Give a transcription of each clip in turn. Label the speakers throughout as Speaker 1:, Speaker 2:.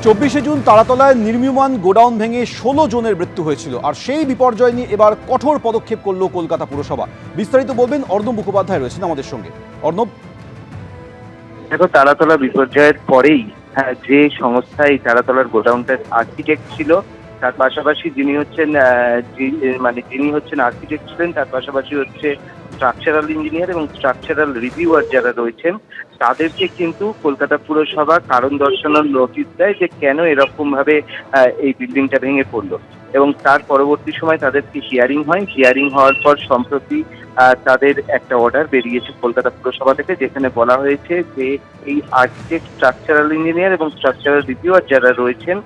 Speaker 1: 24শে June তারাতলায় নির্মীয়মান godown ভেঙে 16 জনের মৃত্যু হয়েছিল, আর সেই বিপর্যয় নিয়ে এবার কঠোর পদক্ষেপ করল কলকাতা পুরসভা। বিস্তারিত বলবেন অর্ণব মুখোপাধ্যায়, রয়েছেন আমাদের সঙ্গে। অর্ণব,
Speaker 2: দেখো, তারাতলা বিপর্যয়ের পরেই যে সংস্থা এই তারাতলার গোডাউনটার আর্কিটেক্ট ছিল, তার পাশাপাশি যিনি হচ্ছেন আর্কিটেক্ট ছিলেন, তার পাশাপাশি হচ্ছে স্ট্রাকচারাল ইঞ্জিনিয়ার এবং স্ট্রাকচারাল রিভিউয়ার যারা রয়েছেন, তাদেরকে কিন্তু কলকাতা পুরসভা কারণ দর্শানোর নোটিশ দেয় যে কেন এরকম ভাবে এই বিল্ডিংটা ভেঙে পড়লো। এবং তার পরবর্তী সময় তাদেরকে হিয়ারিং হয়। হিয়ারিং হওয়ার পর সম্প্রতি তাদের একটা অর্ডার বেরিয়েছে কলকাতা পুরসভা থেকে, যেখানে বলা হয়েছে যে এই আর্কিটেক্ট, স্ট্রাকচারাল ইঞ্জিনিয়ার এবং স্ট্রাকচারাল রিভিউয়ার যারা রয়েছেন,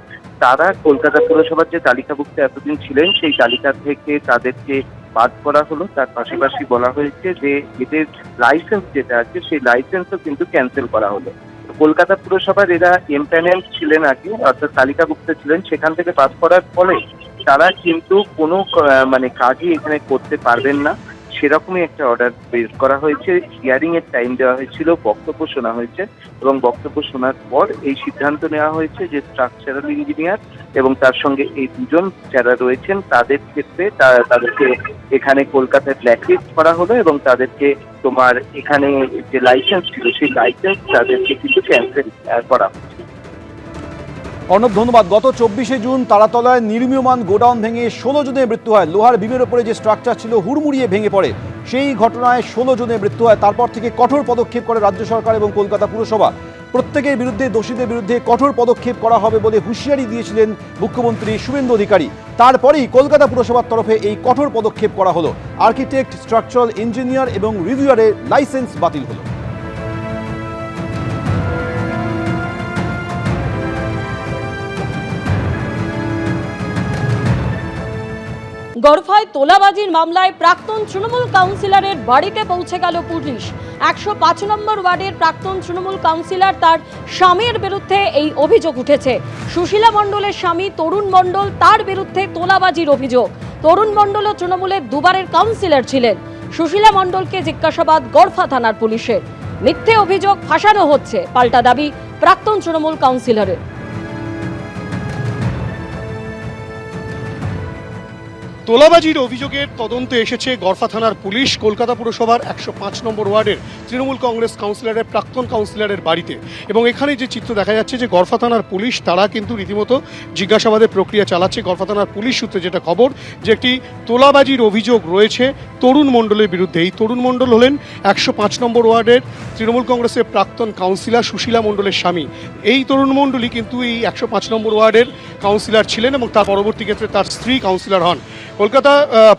Speaker 2: তারা কলকাতা পুরসভার যে তালিকাভুক্ত এতদিন ছিলেন সেই তালিকা থেকে তাদেরকে বাদ করা হলো। তার পাশাপাশি বলা হয়েছে যে এদের লাইসেন্স যেটা আছে সেই লাইসেন্সও কিন্তু ক্যান্সেল করা হলো। কলকাতা পুরসভার এরা এমপ্যানেল ছিলেন আগে, অর্থাৎ তালিকাভুক্ত ছিলেন, সেখান থেকে বাদ করার ফলে তারা কিন্তু কোনো কাজই এখানে করতে পারবেন না, সেরকমই একটা অর্ডার বের করা হয়েছে। হিয়ারিং এর টাইম দেওয়া হয়েছিল, বক্তব্য শোনা হয়েছে এবং বক্তব্য শোনার পর এই সিদ্ধান্ত নেওয়া হয়েছে যে স্ট্রাকচারাল ইঞ্জিনিয়ার এবং তার সঙ্গে এই দুজন যারা রয়েছেন তাদের ক্ষেত্রে তাদেরকে এখানে কলকাতায় ব্ল্যাকলিস্ট করা হলো এবং তাদেরকে এখানে যে লাইসেন্স ছিল সেই লাইসেন্স তাদেরকে কিন্তু ক্যান্সেল করা হয়েছে।
Speaker 1: অর্ণব ধন্যবাদ। গত 24শে জুন তারাতলায় নির্মীয়মান গোডাউন ভেঙে 16 জনের মৃত্যু হয়। লোহার বিমের ওপরে যে স্ট্রাকচার ছিল হুড়মুড়িয়ে ভেঙে পড়ে, সেই ঘটনায় 16 জনের মৃত্যু হয়। তারপর থেকে কঠোর পদক্ষেপ করে রাজ্য সরকার এবং কলকাতা পুরসভা। প্রত্যেকের বিরুদ্ধে, দোষীদের বিরুদ্ধে কঠোর পদক্ষেপ করা হবে বলে হুঁশিয়ারি দিয়েছিলেন মুখ্যমন্ত্রী শুভেন্দু অধিকারী। তারপরেই কলকাতা পুরসভার তরফে এই কঠোর পদক্ষেপ করা হলো। আর্কিটেক্ট, স্ট্রাকচারাল ইঞ্জিনিয়ার এবং রিভিউয়ারের লাইসেন্স বাতিল হলো।
Speaker 3: গড়ফায় তোলাবাজির মামলায় প্রাক্তন তৃণমূল কাউন্সিলরের বাড়িতে পৌঁছে গেল পুলিশ। 105 নম্বর ওয়ার্ডের প্রাক্তন তৃণমূল কাউন্সিলর তার স্বামীর বিরুদ্ধে এই অভিযোগ উঠেছে। সুশীলা মণ্ডলের স্বামী তরুণ মণ্ডল, তার বিরুদ্ধে তোলাবাজির অভিযোগ। তরুণ মণ্ডলও তৃণমূলের দুবারের কাউন্সিলর ছিলেন। সুশীলা মণ্ডলকে জিজ্ঞাসাবাদ গড়ফা থানার পুলিশের। মিথ্যে অভিযোগ ফাঁসানো হচ্ছে, পাল্টা দাবি প্রাক্তন তৃণমূল কাউন্সিলরের।
Speaker 4: তোলাবাজির অভিযোগের তদন্তে এসেছে গড়ফা থানার পুলিশ কলকাতা পুরসভার 105 নম্বর ওয়ার্ডের তৃণমূল কংগ্রেস কাউন্সিলরের প্রাক্তন কাউন্সিলরের বাড়িতে। এবং এখানে যে চিত্র দেখা যাচ্ছে যে গড়ফা থানার পুলিশ তারা কিন্তু রীতিমতো জিজ্ঞাসাবাদের প্রক্রিয়া চালাচ্ছে। গড়ফা থানার পুলিশ সূত্রে যেটা খবর, যে একটি তোলাবাজির অভিযোগ রয়েছে তরুণ মণ্ডলের বিরুদ্ধে। এই তরুণ মণ্ডল হলেন 105 নম্বর ওয়ার্ডের তৃণমূল কংগ্রেসের প্রাক্তন কাউন্সিলর সুশীলা মণ্ডলের স্বামী। এই তরুণ মণ্ডলই কিন্তু এই 105 নম্বর ওয়ার্ডের কাউন্সিলর ছিলেন এবং তার পরবর্তী ক্ষেত্রে তার স্ত্রী কাউন্সিলর হন। কলকাতা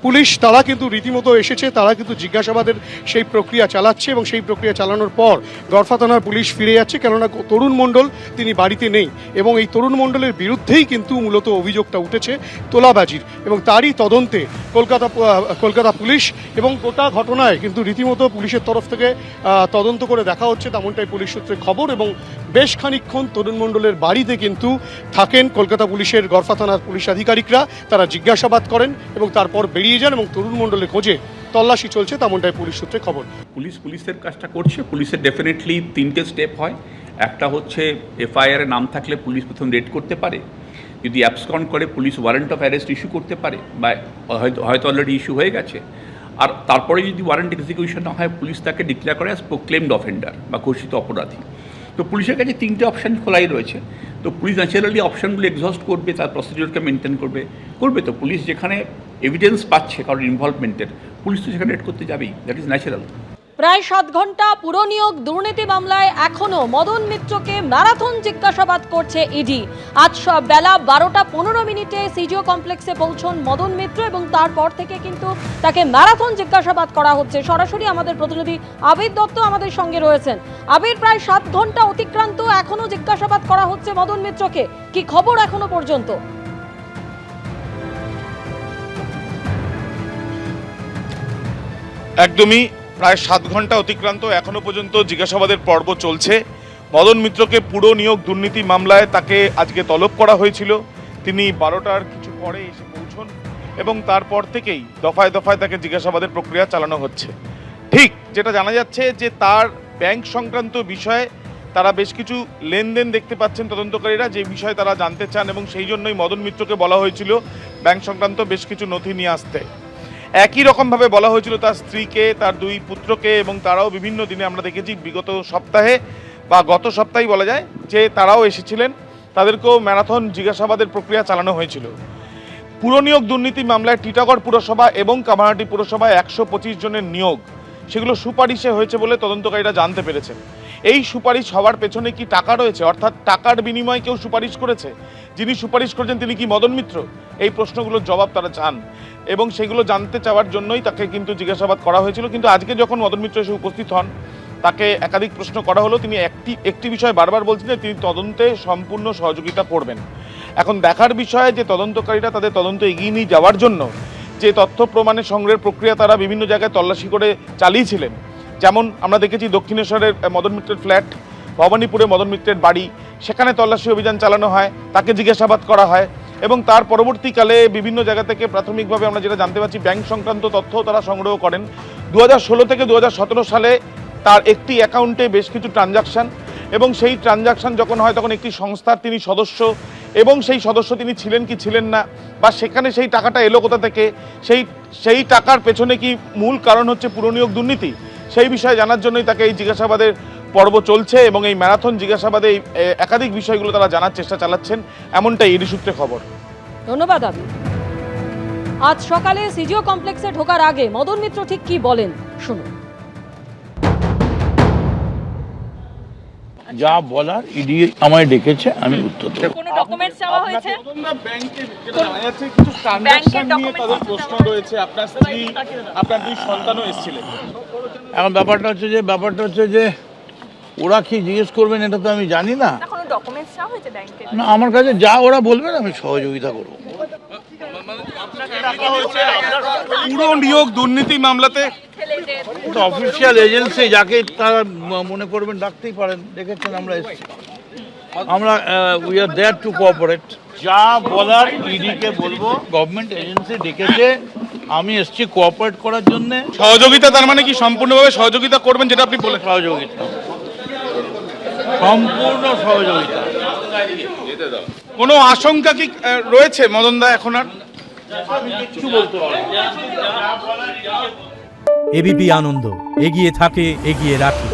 Speaker 4: পুলিশ তারা কিন্তু রীতিমতো এসেছে, তারা কিন্তু জিজ্ঞাসাবাদের সেই প্রক্রিয়া চালাচ্ছে এবং সেই প্রক্রিয়া চালানোর পর গড়ফা থানার পুলিশ ফিরে যাচ্ছে, কেননা তরুণ মণ্ডল তিনি বাড়িতে নেই এবং এই তরুণ মণ্ডলের বিরুদ্ধেই কিন্তু মূলত অভিযোগটা উঠেছে তোলাবাজির। এবং তারই তদন্তে কলকাতা পুলিশ এবং গোটা ঘটনায় কিন্তু রীতিমতো পুলিশের তরফ থেকে তদন্ত করে দেখা হচ্ছে, তেমনটাই পুলিশ সূত্রে খবর। এবং বেশ খানিকক্ষণ তরুণ মণ্ডলের বাড়িতে কিন্তু থাকেন কলকাতা পুলিশের গড়ফা থানার পুলিশ আধিকারিকরা, তারা জিজ্ঞাসাবাদ করেন এবং তারপর বেরিয়ে যান এবং তরুণ মণ্ডলের খোঁজে তল্লাশি চলছে, তেমনটাই পুলিশ সূত্রে খবর।
Speaker 5: পুলিশের কাজটা করছে। পুলিশের ডেফিনেটলি 3টে স্টেপ হয়। একটা হচ্ছে এফআইআর এর নাম থাকলে পুলিশ প্রথম রেড করতে পারে, যদি অ্যাবসকন্ড করে police warrant of arrest issue করতে পারে, বা হয়তো অলরেডি ইস্যু হয়ে গেছে। আর তারপরে যদি ওয়ারেন্ট এক্সিকিউশন না হয়, পুলিশ তাকে ডিক্লেয়ার করে অ্যাজ প্রোক্লেমড অফেন্ডার বা ঘোষিত অপরাধী। তো পুলিশের কাছে 3টে অপশান খোলাই রয়েছে। তো পুলিশ ন্যাচারালি অপশানগুলো এক্সহস্ট করবে, তার প্রসিডিওরকে মেনটেন করবে। তো পুলিশ যেখানে এভিডেন্স পাচ্ছে কারোর ইনভলভমেন্টের, পুলিশ তো সেখানে রেড করতে যাবেই, দ্যাট ইজ ন্যাচারাল।
Speaker 3: প্রায় 7 ঘন্টা পুরনিয়োগ দুর্নীতি মামলায় এখনো মদন মিত্রকে ম্যারাথন জিজ্ঞাসাবাদ করছে ইডি। আজ বেলা 12টা 15 সিজিও কমপ্লেক্সে পৌঁছন মদন মিত্র এবং তারপর থেকে কিন্তু তাকে ম্যারাথন জিজ্ঞাসাবাদ করা হচ্ছে। সরাসরি আমাদের প্রতিনিধি আবির দত্ত আমাদের সঙ্গে রয়েছেন। আবির, প্রায় 7 ঘন্টা অতিক্রান্ত, এখনো জিজ্ঞাসাবাদ করা হচ্ছে মদন মিত্রকে, কি খবর এখনো পর্যন্ত?
Speaker 6: একদমই, প্রায় 7 ঘন্টা অতিক্রান্ত, এখনো পর্যন্ত জিজ্ঞাসাবাদের পর্ব চলছে। মদন মিত্রকে পুরো নিয়োগ দুর্নীতি মামলায় তাকে আজকে তলব করা হয়েছিল। তিনি 12টার কিছু পরে এসে পৌঁছন এবং তারপর থেকেই দফায় দফায় তাকে জিজ্ঞাসাবাদের প্রক্রিয়া চালানো হচ্ছে। ঠিক যেটা জানা যাচ্ছে যে তার ব্যাংক সংক্রান্ত বিষয়ে তারা বেশ কিছু লেনদেন দেখতে পাচ্ছেন তদন্তকারীরা, যে বিষয়ে তারা জানতে চান, এবং সেই জন্যই মদন মিত্রকে বলা হয়েছিল ব্যাংক সংক্রান্ত বেশ কিছু নথি নিয়ে আসতে। একই রকমভাবে বলা হয়েছিল তার স্ত্রীকে, তার দুই পুত্রকে, এবং তারাও বিভিন্ন দিনে আমরা দেখেছি বিগত সপ্তাহে বা গত সপ্তাহেই বলা যায় যে তারাও এসেছিলেন, তাদেরকেও ম্যারাথন জিজ্ঞাসাবাদের প্রক্রিয়া চালানো হয়েছিল। পুরনিয়োগ দুর্নীতি মামলায় টিটাগড় পুরসভা এবং কামারহাটি পুরসভায় 125 জনের নিয়োগ, সেগুলো সুপারিশে হয়েছে বলে তদন্তকারীরা জানতে পেরেছেন। এই সুপারিশ হওয়ার পেছনে কি টাকা রয়েছে, অর্থাৎ টাকার বিনিময়ে কেউ সুপারিশ করেছে? যিনি সুপারিশ করেছেন তিনি কি মদন মিত্র? এই প্রশ্নগুলোর জবাব তারা চান, এবং সেগুলো জানতে চাওয়ার জন্যই তাকে কিন্তু জিজ্ঞাসাবাদ করা হয়েছিল। কিন্তু আজকে যখন মদন মিত্র এসে উপস্থিত হন, তাকে একাধিক প্রশ্ন করা হলো। তিনি একটি বিষয় বারবার বলছেন যে তিনি তদন্তে সম্পূর্ণ সহযোগিতা করবেন। এখন দেখার বিষয় যে তদন্তকারীরা তাদের তদন্ত এগিয়ে নিয়ে যাওয়ার জন্য যে তথ্য প্রমাণের সংগ্রহের প্রক্রিয়া তারা বিভিন্ন জায়গায় তল্লাশি করে চালিয়েছিলেন, যেমন আমরা দেখেছি দক্ষিণেশ্বরের মদন মিত্রের ফ্ল্যাট, ভবানীপুরে মদন মিত্রের বাড়ি, সেখানে তল্লাশি অভিযান চালানো হয়, তাকে জিজ্ঞাসাবাদ করা হয়, এবং তার পরবর্তীকালে বিভিন্ন জায়গা থেকে প্রাথমিকভাবে আমরা যেটা জানতে পারছি ব্যাংক সংক্রান্ত তথ্য তারা সংগ্রহ করেন। 2016 থেকে 2017 সালে তার একটি অ্যাকাউন্টে বেশ কিছু ট্রানজাকশন, এবং সেই ট্রানজাকশন যখন হয় তখন একটি সংস্থার তিনি সদস্য, এবং সেই সদস্য তিনি ছিলেন কি ছিলেন না, বা সেখানে সেই টাকাটা এলো কোথা থেকে, সেই টাকার পেছনে কি মূল কারণ হচ্ছে পুরনিয়োগ দুর্নীতি, সেই বিষয়ে জানার জন্যই তাকে এই জিজ্ঞাসাবাদের পর্ব চলছে, এবং এই ম্যারাথন জিজ্ঞাসাবাদে এই একাধিক বিষয়গুলো তারা জানার চেষ্টা চালাচ্ছেন, এমনটাই ইডি সূত্রে খবর।
Speaker 3: ধন্যবাদ আবি। আজ সকালে সিজিও কমপ্লেক্সে ঢোকার আগে মদন মিত্র ঠিক কি বলেন শুনুন।
Speaker 7: যা বলার ইডি আমায় ডেকেছে, আমি উত্তর দেব।
Speaker 8: কোনো ডকুমেন্টস চাওয়া হয়েছে?
Speaker 6: কিছু ট্রানজাকশন নিয়ে তাদের প্রশ্ন রয়েছে, আপনার স্ত্রী, আপনার দুই সন্তানও এসেছিলেন।
Speaker 7: এখন ব্যাপারটা হচ্ছে যে ওরা কি জিজ্ঞেস করবেন এটা তো আমি জানি না।
Speaker 8: কোনো ডকুমেন্টস চাওয়া হয়েছে ব্যাংকের?
Speaker 7: না, আমার কাছে যা ওরা বলবেন আমি সহযোগিতা করব।
Speaker 6: পুরো নিয়োগ দুর্নীতি মামলাতে
Speaker 7: অফিসিয়াল এজেন্সি যাকে তারা মনে করবেন ডাকতেই পারেন, দেখেছেন আমরা এসেছি, আমরা we are there to cooperate. যা বলার ইডিকে বলবো, গভর্নমেন্ট এজেন্সি ডেকেছে, আমি এসেছি কোঅপারেট করার জন্য।
Speaker 6: সহযোগিতা, তার মানে কি সম্পূর্ণভাবে সহযোগিতা করবেন যেটা আপনি বলে?
Speaker 7: সহযোগিতা, সম্পূর্ণ সহযোগিতা।
Speaker 6: কোনো আশঙ্কা কি রয়েছে মদন দা এখন আর?
Speaker 7: কিছু বলতে পারবো না।
Speaker 9: এবিপি আনন্দ, এগিয়ে থাকে, এগিয়ে রাখে।